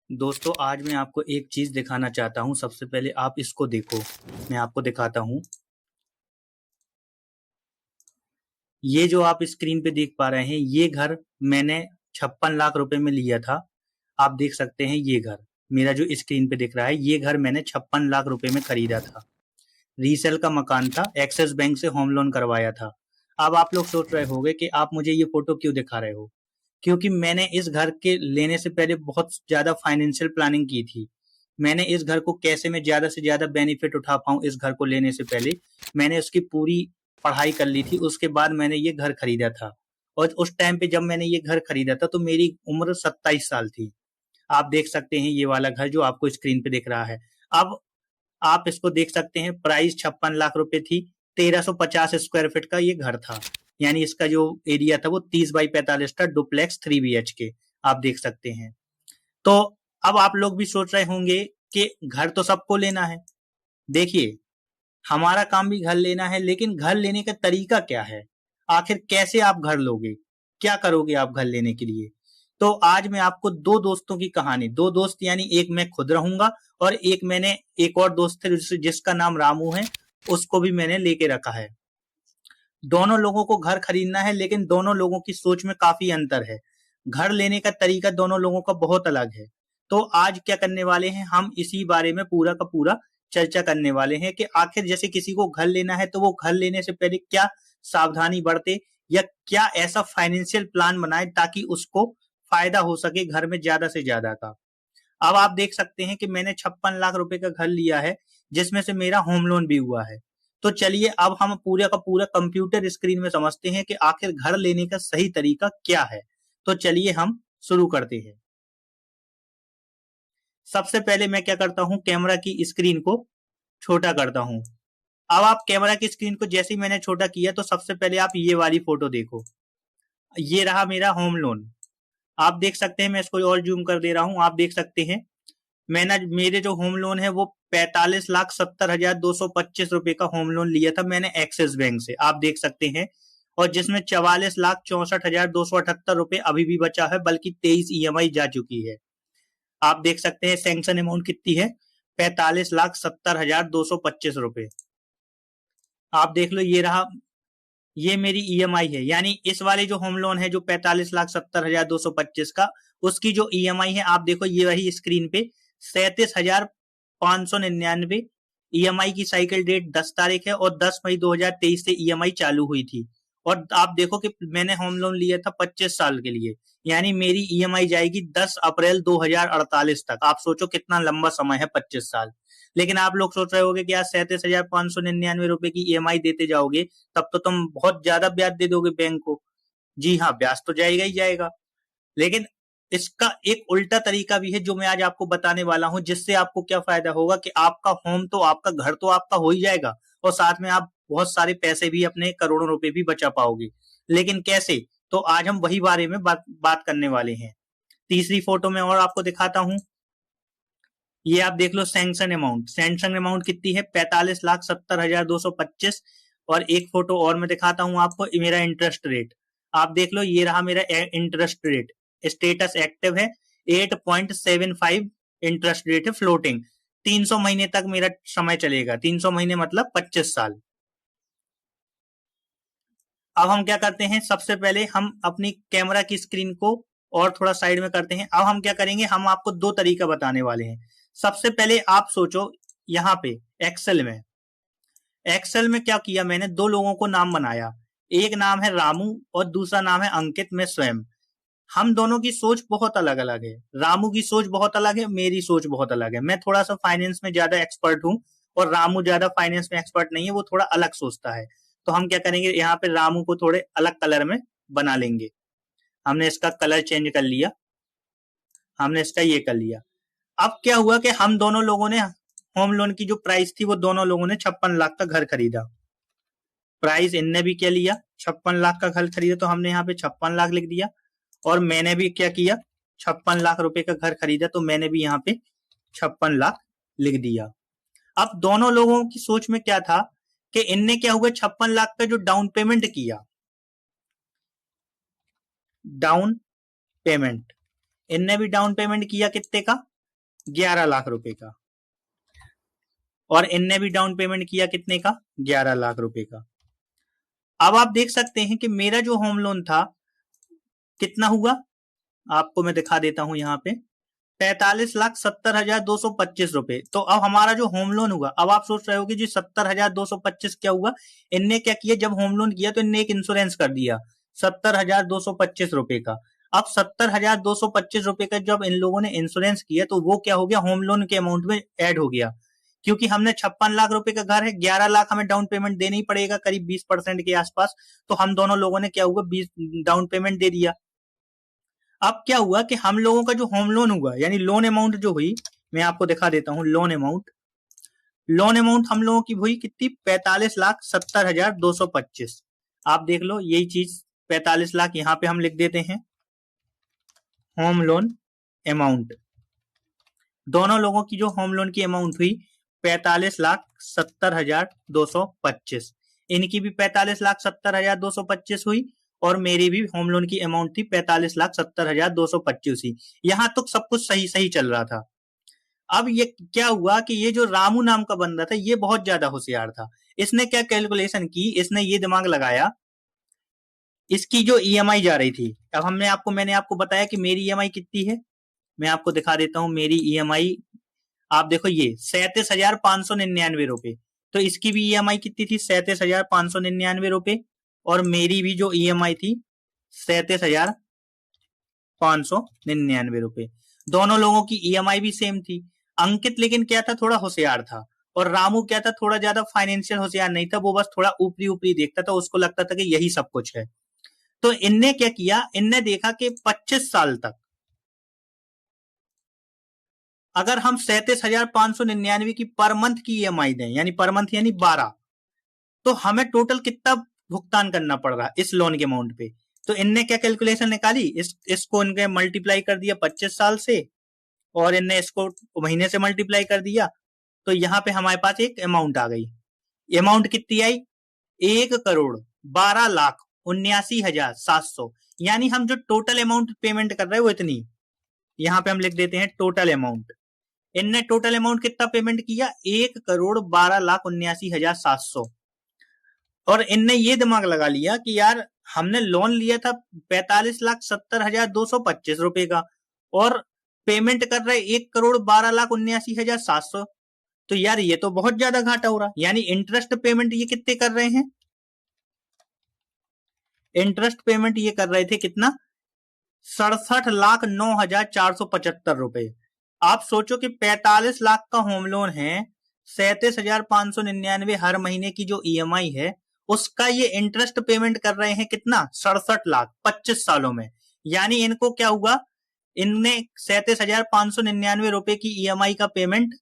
दोस्तों आज मैं आपको एक चीज दिखाना चाहता हूं। सबसे पहले आप इसको देखो। मैं आपको दिखाता हूं। ये जो आप स्क्रीन पे देख पा रहे हैं, ये घर मैंने 56 लाख रुपए में लिया था। आप देख सकते हैं ये घर, मेरा जो स्क्रीन पे दिख रहा है, ये घर मैंने 56 लाख रुपए में खरीदा था। रीसेल का मकान था, एक्सिस बैंक से होम लोन करवाया था। अब आप लोग सोच रहे होंगे कि आप मुझे ये फोटो क्यों दिखा रहे हो। क्योंकि मैंने इस घर के लेने से पहले बहुत ज्यादा फाइनेंशियल प्लानिंग की थी। मैंने इस घर को कैसे मैं ज्यादा से ज्यादा बेनिफिट उठा पाऊं, इस घर को लेने से पहले मैंने उसकी पूरी पढ़ाई कर ली थी। उसके बाद मैंने ये घर खरीदा था। और उस टाइम पे जब मैंने ये घर खरीदा था तो मेरी उम्र 27 साल थी। आप देख सकते हैं ये वाला घर जो आपको स्क्रीन पे दिख रहा है। अब आप इसको देख सकते हैं, प्राइस 56 लाख रुपए थी। 1350 स्क्वायर फीट का ये घर था। यानी इसका जो एरिया था वो 30 बाई 45 था, डुप्लेक्स 3 BHK। आप देख सकते हैं। तो अब आप लोग भी सोच रहे होंगे कि घर तो सबको लेना है। देखिए, हमारा काम भी घर लेना है, लेकिन घर लेने का तरीका क्या है? आखिर कैसे आप घर लोगे? क्या करोगे आप घर लेने के लिए? तो आज मैं आपको दो दोस्तों की कहानी, दो दोस्त यानी एक मैं खुद रहूंगा और एक मैंने एक और दोस्त है जिसका नाम रामू है, उसको भी मैंने लेके रखा है। दोनों लोगों को घर खरीदना है, लेकिन दोनों लोगों की सोच में काफी अंतर है। घर लेने का तरीका दोनों लोगों का बहुत अलग है। तो आज क्या करने वाले हैं, हम इसी बारे में पूरा का पूरा चर्चा करने वाले हैं कि आखिर जैसे किसी को घर लेना है तो वो घर लेने से पहले क्या सावधानी बरते, या क्या ऐसा फाइनेंशियल प्लान बनाए ताकि उसको फायदा हो सके घर में ज्यादा से ज्यादा का। अब आप देख सकते हैं कि मैंने 56 लाख रुपए का घर लिया है, जिसमें से मेरा होम लोन भी हुआ है। तो चलिए अब हम पूरा का पूरा कंप्यूटर स्क्रीन में समझते हैं कि आखिर घर लेने का सही तरीका क्या है। तो चलिए हम शुरू करते हैं। सबसे पहले मैं क्या करता हूं, कैमरा की स्क्रीन को छोटा करता हूं। अब आप कैमरा की स्क्रीन को जैसे ही मैंने छोटा किया तो सबसे पहले आप ये वाली फोटो देखो। ये रहा मेरा होम लोन। आप देख सकते हैं, मैं इसको और जूम कर दे रहा हूं। आप देख सकते हैं मैंने, मेरे जो होम लोन है वो 45,70,225 रुपए का होम लोन लिया था मैंने एक्सिस बैंक से। आप देख सकते हैं। और जिसमें 44,64,278 रुपए अभी भी बचा है, बल्कि 23 EMI जा चुकी है। आप देख सकते हैं सैंक्शन अमाउंट कितनी है, 45,70,225 रुपए। आप देख लो, ये रहा, ये मेरी ईएमआई है। यानी इस वाले जो होम लोन है जो 45,70,225 का, उसकी जो ईएमआई है आप देखो, ये वही स्क्रीन पे 37,599। ईएमआई की साइकिल डेट 10 तारीख है और 10 मई 2023 से ईएमआई चालू हुई थी। और आप देखो कि मैंने होम लोन लिया था 25 साल के लिए। यानी मेरी ईएमआई जाएगी 10 अप्रैल 2048 तक। आप सोचो कितना लंबा समय है, 25 साल। लेकिन आप लोग सोच रहे होगे कि यार 37,599 रुपए की ईएमआई देते जाओगे तब तो तुम बहुत ज्यादा ब्याज दे दोगे बैंक को। जी हाँ, ब्याज तो जाएगा ही जाएगा। लेकिन इसका एक उल्टा तरीका भी है जो मैं आज आपको बताने वाला हूं, जिससे आपको क्या फायदा होगा कि आपका होम तो आपका घर तो आपका हो ही जाएगा, और साथ में आप बहुत सारे पैसे भी, अपने करोड़ों रुपए भी बचा पाओगे। लेकिन कैसे? तो आज हम वही बारे में बात करने वाले हैं। तीसरी फोटो में और आपको दिखाता हूं। ये आप देख लो सैंक्शन अमाउंट। सैंक्शन अमाउंट कितनी है, 45,70,225। और एक फोटो और मैं दिखाता हूं आपको, मेरा इंटरेस्ट रेट। आप देख लो, ये रहा मेरा इंटरेस्ट रेट। स्टेटस एक्टिव है, 8.75 इंटरेस्ट रेट है, फ्लोटिंग। 300 महीने तक मेरा समय चलेगा। 300 महीने मतलब 25 साल। अब हम क्या करते हैं, सबसे पहले हम अपनी कैमरा की स्क्रीन को और थोड़ा साइड में करते हैं। अब हम क्या करेंगे, हम आपको दो तरीका बताने वाले हैं। सबसे पहले आप सोचो, यहाँ पे एक्सेल में, एक्सेल में क्या किया मैंने, दो लोगों को नाम बनाया। एक नाम है रामू और दूसरा नाम है अंकित, मैं स्वयं। हम दोनों की सोच बहुत अलग अलग है। रामू की सोच बहुत अलग है, मेरी सोच बहुत अलग है। मैं थोड़ा सा फाइनेंस में ज्यादा एक्सपर्ट हूँ और रामू ज्यादा फाइनेंस में एक्सपर्ट नहीं है, वो थोड़ा अलग सोचता है। तो हम क्या करेंगे, यहाँ पे रामू को थोड़े अलग कलर में बना लेंगे। हमने इसका कलर चेंज कर लिया, हमने इसका ये कर लिया। अब क्या हुआ कि हम दोनों लोगों ने, होम लोन की जो प्राइस थी वो दोनों लोगों ने 56 लाख का घर खरीदा। प्राइस इनने भी क्या लिया, 56 लाख का घर खरीदा, तो हमने यहाँ पे 56 लाख लिख दिया। और मैंने भी क्या किया, 56 लाख रुपए का घर खरीदा, तो मैंने भी यहाँ पे 56 लाख लिख दिया। अब दोनों लोगों की सोच में क्या था कि इनने क्या हुआ, 56 लाख का जो डाउन पेमेंट किया, डाउन पेमेंट, इनने भी डाउन पेमेंट किया कितने का, 11 लाख रुपए का, और इनने भी डाउन पेमेंट किया कितने का, 11 लाख रुपए का। अब आप देख सकते हैं कि मेरा जो होम लोन था कितना हुआ, आपको मैं दिखा देता हूं यहाँ पे, 45,70,225 रुपए। तो अब हमारा जो होम लोन हुआ, अब आप सोच रहे हो कि जी 70,225 क्या हुआ। इनने क्या किया, जब होम लोन किया तो इनने एक इंश्योरेंस कर दिया 70,225 रुपए का। अब 70,225 रुपए का जब इन लोगों ने इंश्योरेंस किया तो वो क्या हो गया, होम लोन के अमाउंट में ऐड हो गया। क्योंकि हमने 56 लाख रुपए का घर है, 11 लाख हमें डाउन पेमेंट देना ही पड़ेगा, करीब 20% के आसपास। तो हम दोनों लोगों ने क्या हुआ, 20 डाउन पेमेंट दे दिया। अब क्या हुआ कि हम लोगों का जो होम लोन हुआ, यानी लोन अमाउंट जो हुई, मैं आपको दिखा देता हूं लोन अमाउंट। लोन अमाउंट हम लोगों की हुई कितनी, 45,70,225। आप देख लो यही चीज, 45 लाख यहां पे हम लिख देते हैं होम लोन अमाउंट। दोनों लोगों की जो होम लोन की अमाउंट हुई 45,70,225। इनकी भी 45,70,225 हुई, और मेरी भी होम लोन की अमाउंट थी 45,70,225 ही। यहां तक सब कुछ सही सही चल रहा था। अब ये क्या हुआ कि ये जो रामू नाम का बंदा था ये बहुत ज्यादा होशियार था। इसने क्या कैलकुलेशन की, इसने ये दिमाग लगाया, इसकी जो ईएमआई जा रही थी, अब मैंने आपको बताया कि मेरी ईएमआई कितनी है, मैं आपको दिखा देता हूं मेरी ईएमआई। आप देखो ये 37,599 रुपए, तो इसकी भी ईएमआई कितनी थी, 37,599 रुपए, और मेरी भी जो ईएमआई थी 37,599 रुपए। दोनों लोगों की ईएमआई भी सेम थी। अंकित लेकिन क्या था, थोड़ा होशियार था, और रामू क्या था, थोड़ा ज्यादा फाइनेंशियल होशियार नहीं था, वो बस थोड़ा ऊपरी ऊपरी देखता था, उसको लगता था कि यही सब कुछ है। तो इनने क्या किया, इनने देखा कि 25 साल तक अगर हम 37,599 की पर मंथ की ईएमआई दें, यानी पर मंथ यानी 12, तो हमें टोटल कितना भुगतान करना पड़ रहा इस लोन के अमाउंट पे। तो इनने क्या कैलकुलेशन निकाली, इसको इनके मल्टीप्लाई कर दिया 25 साल से, और इनने इसको महीने से मल्टीप्लाई कर दिया, तो यहाँ पे हमारे पास एक अमाउंट आ गई। अमाउंट कितनी आई, 1,12,79,700। यानी हम जो टोटल अमाउंट पेमेंट कर रहे हैं वो इतनी, यहाँ पे हम लिख देते हैं टोटल अमाउंट। इनने टोटल अमाउंट कितना पेमेंट किया, 1,12,79,700। और इनने ये दिमाग लगा लिया कि यार हमने लोन लिया था 45,70,225 रुपए का, और पेमेंट कर रहे 1,12,79,700। तो यार ये तो बहुत ज्यादा घाटा हो रहा, यानी इंटरेस्ट पेमेंट ये कितने कर रहे हैं, इंटरेस्ट पेमेंट ये कर रहे थे कितना, 67,09,475 रुपए। आप सोचो कि 45 लाख का होम लोन है, 37,599 हर महीने की जो ईएमआई है, उसका ये इंटरेस्ट पेमेंट कर रहे हैं कितना, 67 लाख 25 सालों में। यानी इनको क्या हुआ, इनने 37,599 रुपए की ईएमआई का पेमेंट,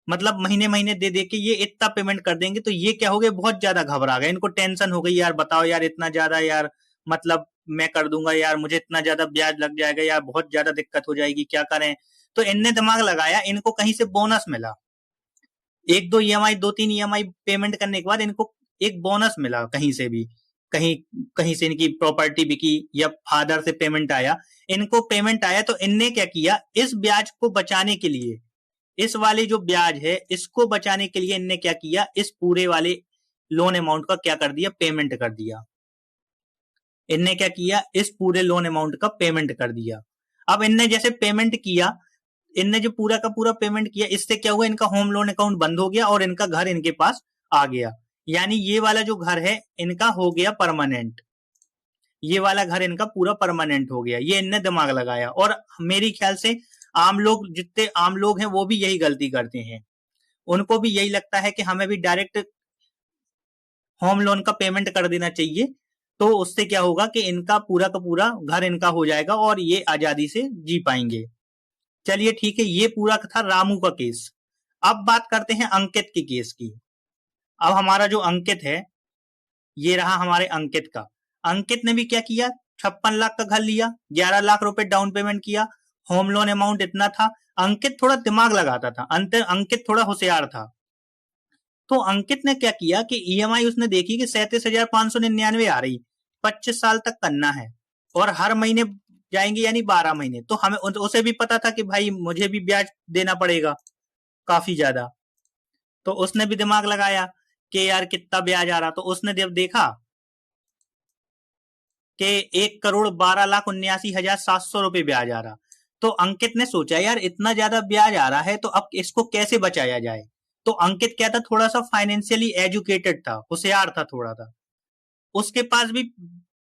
मतलब महीने महीने दे दे के ये इतना पेमेंट कर देंगे, तो ये क्या हो गए, बहुत ज्यादा घबरा गए, इनको टेंशन हो गई, यार बताओ यार इतना ज्यादा, यार मतलब मैं कर दूंगा यार, मुझे इतना ज्यादा ब्याज लग जाएगा यार, बहुत ज्यादा दिक्कत हो जाएगी, क्या करें। तो इनने दिमाग लगाया, इनको कहीं से बोनस मिला, एक दो ईएमआई, दो तीन ईएमआई पेमेंट करने के बाद इनको एक बोनस मिला कहीं से भी, कहीं कहीं से इनकी प्रॉपर्टी बिकी या फादर से पेमेंट आया, इनको पेमेंट आया, तो इनने क्या किया, इस ब्याज को बचाने के लिए, इस वाले जो ब्याज है इसको बचाने के लिए इनने क्या किया, इस पूरे वाले लोन अमाउंट का क्या कर दिया, पेमेंट कर दिया। इनने क्या किया, इस पूरे लोन अमाउंट का पेमेंट कर दिया। अब इनने जैसे पेमेंट किया, इनने जो पूरा का पूरा पेमेंट किया, इससे क्या हुआ, इनका होम लोन अकाउंट बंद हो गया और इनका घर इनके पास आ गया। यानी ये वाला जो घर है इनका हो गया परमानेंट, ये वाला घर इनका पूरा परमानेंट हो गया। ये इनने दिमाग लगाया, और मेरी ख्याल से आम लोग, जितने आम लोग हैं वो भी यही गलती करते हैं, उनको भी यही लगता है कि हमें भी डायरेक्ट होम लोन का पेमेंट कर देना चाहिए, तो उससे क्या होगा कि इनका पूरा का पूरा घर इनका हो जाएगा और ये आजादी से जी पाएंगे। चलिए ठीक है, ये पूरा था रामू का केस। अब बात करते हैं अंकित के केस की। अब हमारा जो अंकित है, ये रहा हमारे अंकित का। अंकित ने भी क्या किया, 56 लाख का घर लिया, 11 लाख रुपए डाउन पेमेंट किया, होम लोन अमाउंट इतना था। अंकित थोड़ा दिमाग लगाता था, अंकित थोड़ा होशियार था। तो अंकित ने क्या किया कि ईएमआई उसने देखी कि 37,599 आ रही, 25 साल तक करना है, और हर महीने जाएंगे यानी 12 महीने। तो हमें उसे भी पता था कि भाई मुझे भी ब्याज देना पड़ेगा काफी ज्यादा। तो उसने भी दिमाग लगाया कि यार कितना ब्याज आ रहा, तो उसने जब देखा कि 1,12,79,700 रुपए ब्याज आ रहा, तो अंकित ने सोचा यार इतना ज्यादा ब्याज आ रहा है तो अब इसको कैसे बचाया जाए। तो अंकित क्या था, थोड़ा सा फाइनेंशियली एजुकेटेड था, होशियार था थोड़ा था। उसके पास भी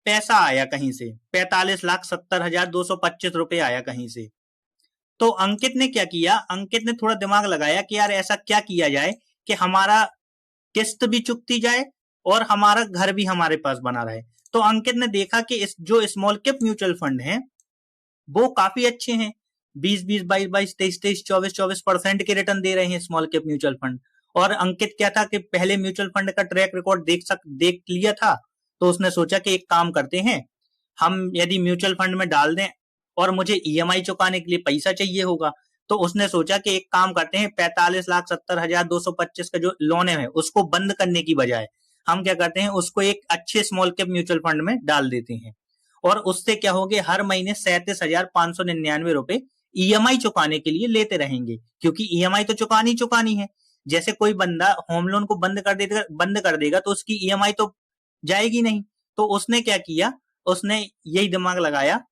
पैसा आया कहीं से, 45,70,225 रुपए आया कहीं से। तो अंकित ने क्या किया, अंकित ने थोड़ा दिमाग लगाया कि यार ऐसा क्या किया जाए कि हमारा किस्त भी चुकती जाए और हमारा घर भी हमारे पास बना रहे। तो अंकित ने देखा कि इस जो स्मॉल कैप म्यूचुअल फंड हैं वो काफी अच्छे हैं, 20-20, 22-22, 23-23, 24-24% के रिटर्न दे रहे हैं स्मॉल कैप म्यूचुअल फंड। और अंकित क्या था कि पहले म्यूचुअल फंड का ट्रैक रिकॉर्ड देख लिया था। तो उसने सोचा कि एक काम करते हैं, हम यदि म्यूचुअल फंड में डाल दें और मुझे ईएमआई चुकाने के लिए पैसा चाहिए होगा, तो उसने सोचा कि एक काम करते हैं, 45,70,225 का जो लोन है उसको बंद करने की बजाय हम क्या करते हैं, उसको एक अच्छे स्मॉल कैप म्यूचुअल फंड में डाल देते हैं। और उससे क्या होगे, हर महीने 37,599 रुपए ईएमआई चुकाने के लिए लेते रहेंगे, क्योंकि ईएमआई तो चुकानी है। जैसे कोई बंदा होम लोन को बंद कर देगा तो उसकी ईएमआई तो जाएगी नहीं। तो उसने क्या किया, उसने यही दिमाग लगाया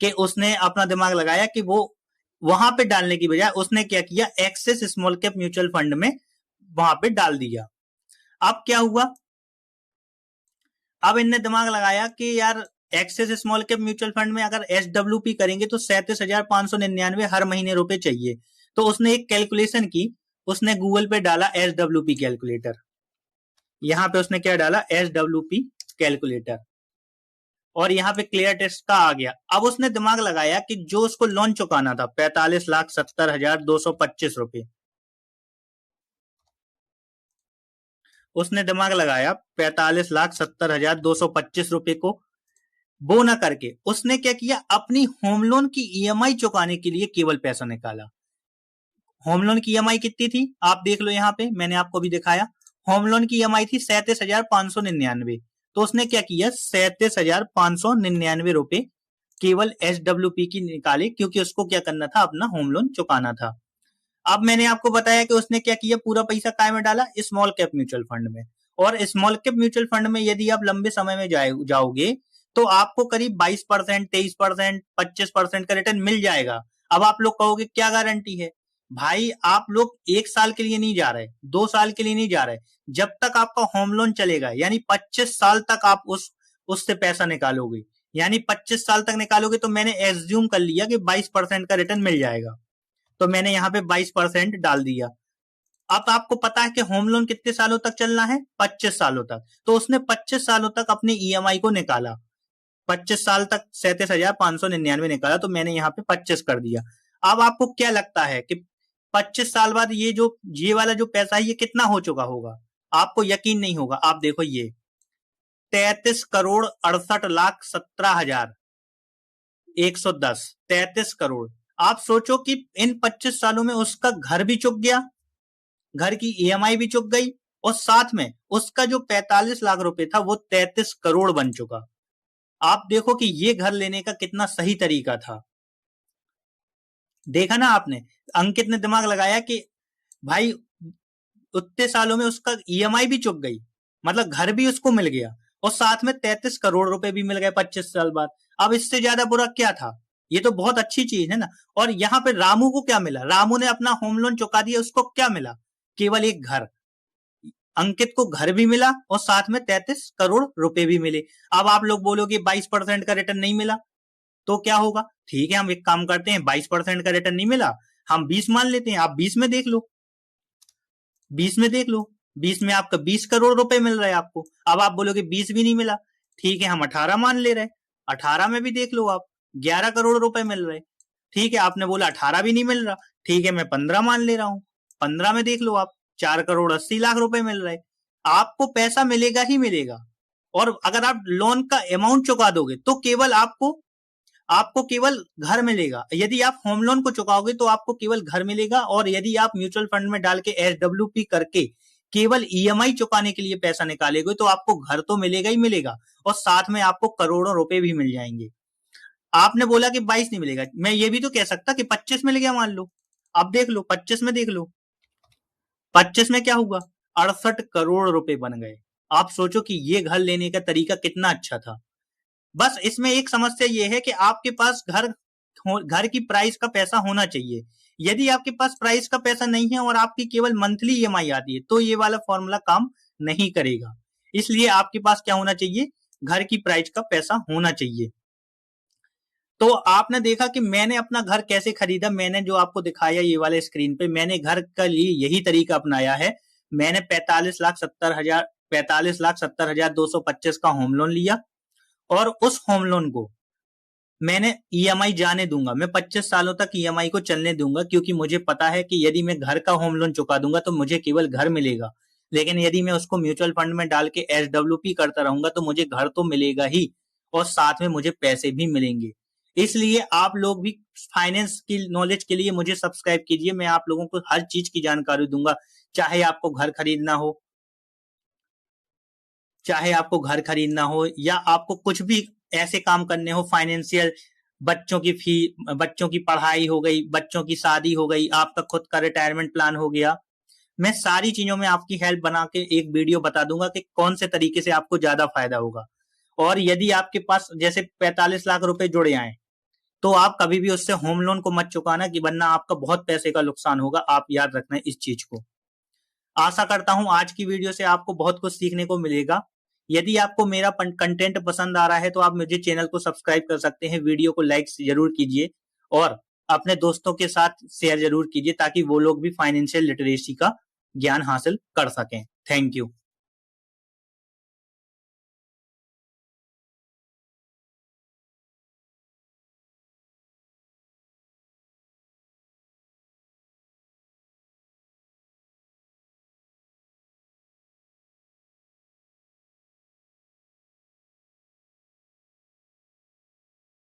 कि उसने अपना दिमाग लगाया कि वो वहां पे डालने की बजाय उसने क्या किया, Axis small cap mutual fund में वहां पे डाल दिया। अब क्या हुआ, अब इनने दिमाग लगाया कि यार Axis small cap mutual fund में अगर एसडब्ल्यूपी करेंगे तो 37,599 हर महीने रुपए चाहिए। तो उसने एक कैलकुलेशन की, उसने गूगल पे डाला एसडब्ल्यूपी कैलकुलेटर। यहां पे उसने क्या डाला, एसडब्ल्यूपी कैलकुलेटर, और यहाँ पे क्लियर टेस्ट का आ गया। अब उसने दिमाग लगाया कि जो उसको लोन चुकाना था 45,70,225 रुपए, उसने दिमाग लगाया 45,70,225 रुपए को वो ना करके उसने क्या किया, अपनी होम लोन की ईएमआई चुकाने के लिए केवल पैसा निकाला। होम लोन की ईएमआई कितनी थी आप देख लो, यहाँ पे मैंने आपको भी दिखाया। होम लोन की ईएमआई थी 37,599। तो उसने क्या किया, 37,599 रुपए केवल एसडब्ल्यूपी की निकाले, क्योंकि उसको क्या करना था, अपना होम लोन चुकाना था। अब मैंने आपको बताया कि उसने क्या किया, पूरा पैसा काय में डाला, स्मॉल कैप म्यूचुअल फंड में। और स्मॉल कैप म्यूचुअल फंड में यदि आप लंबे समय में जाओगे तो आपको करीब 22%, 23%, 25% का रिटर्न मिल जाएगा। अब आप लोग कहोगे क्या गारंटी है, भाई आप लोग 1 साल के लिए नहीं जा रहे, 2 साल के लिए नहीं जा रहे, जब तक आपका होम लोन चलेगा यानी 25 साल तक आप उससे पैसा निकालोगे, यानी 25 साल तक निकालोगे तो मैंने एज्यूम कर लिया कि 22% का रिटर्न मिल जाएगा। तो मैंने यहाँ पे 22% डाल दिया। अब आपको पता है कि होम लोन कितने सालों तक चलना है, 25 सालों तक। तो उसने 25 सालों तक अपनी ईएमआई को निकाला, 25 साल तक 37,599 निकाला, तो मैंने यहाँ पे 25 कर दिया। अब आपको क्या लगता है कि 25 साल बाद ये वाला जो पैसा है ये कितना हो चुका होगा, आपको यकीन नहीं होगा। आप देखो, ये 33,68,17,110, 33 करोड़। आप सोचो कि इन 25 सालों में उसका घर भी चुक गया, घर की ईएमआई भी चुक गई, और साथ में उसका जो 45 लाख रुपए था वो 33 करोड़ बन चुका। आप देखो कि ये घर लेने का कितना सही तरीका था। देखा ना आपने, अंकित ने दिमाग लगाया कि भाई उतने सालों में उसका ईएमआई भी चुक गई, मतलब घर भी उसको मिल गया, और साथ में 33 करोड़ रुपए भी मिल गए 25 साल बाद। अब इससे ज्यादा बुरा क्या था, ये तो बहुत अच्छी चीज है ना। और यहाँ पे रामू को क्या मिला, रामू ने अपना होम लोन चुका दिया, उसको क्या मिला, केवल एक घर। अंकित को घर भी मिला और साथ में 33 करोड़ रुपए भी मिले। अब आप लोग बोलोगे 22% का रिटर्न नहीं मिला तो क्या होगा, ठीक है हम एक काम करते हैं, 22% का रिटर्न नहीं मिला, हम 20 मान लेते हैं, आप 20 में देख लो, 20 में देख लो, 20 में आपका 20 करोड़ रुपए मिल रहा है आपको। अब आप बोलोगे 20 भी नहीं मिला, ठीक है हम 18 मान ले रहे, 18 में भी देख लो आप, 11 करोड़ रुपए मिल रहे। ठीक है, आपने बोला 18 भी नहीं मिल रहा, ठीक है मैं 15 मान ले रहा हूं, 15 में देख लो आप, 4,80,00,000 रुपए मिल रहे। आपको पैसा मिलेगा ही मिलेगा। और अगर आप लोन का अमाउंट चुका दोगे तो केवल आपको आपको केवल घर मिलेगा। यदि आप होम लोन को चुकाओगे तो आपको केवल घर मिलेगा, और यदि आप म्यूचुअल फंड में डाल के एसडब्ल्यूपी करके केवल ईएमआई चुकाने के लिए पैसा निकालेंगे तो आपको घर तो मिलेगा ही मिलेगा, और साथ में आपको करोड़ों रुपए भी मिल जाएंगे। आपने बोला कि 22 नहीं मिलेगा, मैं ये भी तो कह सकता कि 25 मिल गया मान लो। अब देख लो 25 में, देख लो 25 में क्या हुआ, 68 करोड़ रुपए बन गए। आप सोचो कि ये घर लेने का तरीका कितना अच्छा था। बस इसमें एक समस्या ये है कि आपके पास घर की प्राइस का पैसा होना चाहिए। यदि आपके पास प्राइस का पैसा नहीं है और आपकी केवल मंथली ईएमआई आती है तो ये वाला फॉर्मूला काम नहीं करेगा। इसलिए आपके पास क्या होना चाहिए, घर की प्राइस का पैसा होना चाहिए। तो आपने देखा कि मैंने अपना घर कैसे खरीदा, मैंने जो आपको दिखाया ये वाले स्क्रीन पे, मैंने घर के लिए यही तरीका अपनाया है। मैंने 45,70,225 का होम लोन लिया और उस होम लोन को मैंने ईएमआई जाने दूंगा, मैं 25 सालों तक ईएमआई को चलने दूंगा, क्योंकि मुझे पता है कि यदि मैं घर का होम लोन चुका दूंगा तो मुझे केवल घर मिलेगा, लेकिन यदि मैं उसको म्यूचुअल फंड में डाल के एसडब्ल्यूपी करता रहूंगा तो मुझे घर तो मिलेगा ही और साथ में मुझे पैसे भी मिलेंगे। इसलिए आप लोग भी फाइनेंस की नॉलेज के लिए मुझे सब्सक्राइब कीजिए, मैं आप लोगों को हर चीज की जानकारी दूंगा। चाहे आपको घर खरीदना हो, चाहे आपको घर खरीदना हो या आपको कुछ भी ऐसे काम करने हो फाइनेंशियल, बच्चों की फी, बच्चों की पढ़ाई हो गई, बच्चों की शादी हो गई, आपका खुद का रिटायरमेंट प्लान हो गया, मैं सारी चीजों में आपकी हेल्प बना के एक वीडियो बता दूंगा कि कौन से तरीके से आपको ज्यादा फायदा होगा। और यदि आपके पास जैसे 45 लाख रुपए जुड़े आए तो आप कभी भी उससे होम लोन को मत चुकाना, कि वरना आपका बहुत पैसे का नुकसान होगा। आप याद रखना इस चीज को। आशा करता हूं आज की वीडियो से आपको बहुत कुछ सीखने को मिलेगा। यदि आपको मेरा कंटेंट पसंद आ रहा है तो आप मुझे चैनल को सब्सक्राइब कर सकते हैं, वीडियो को लाइक जरूर कीजिए और अपने दोस्तों के साथ शेयर जरूर कीजिए ताकि वो लोग भी फाइनेंशियल लिटरेसी का ज्ञान हासिल कर सकें। Thank you.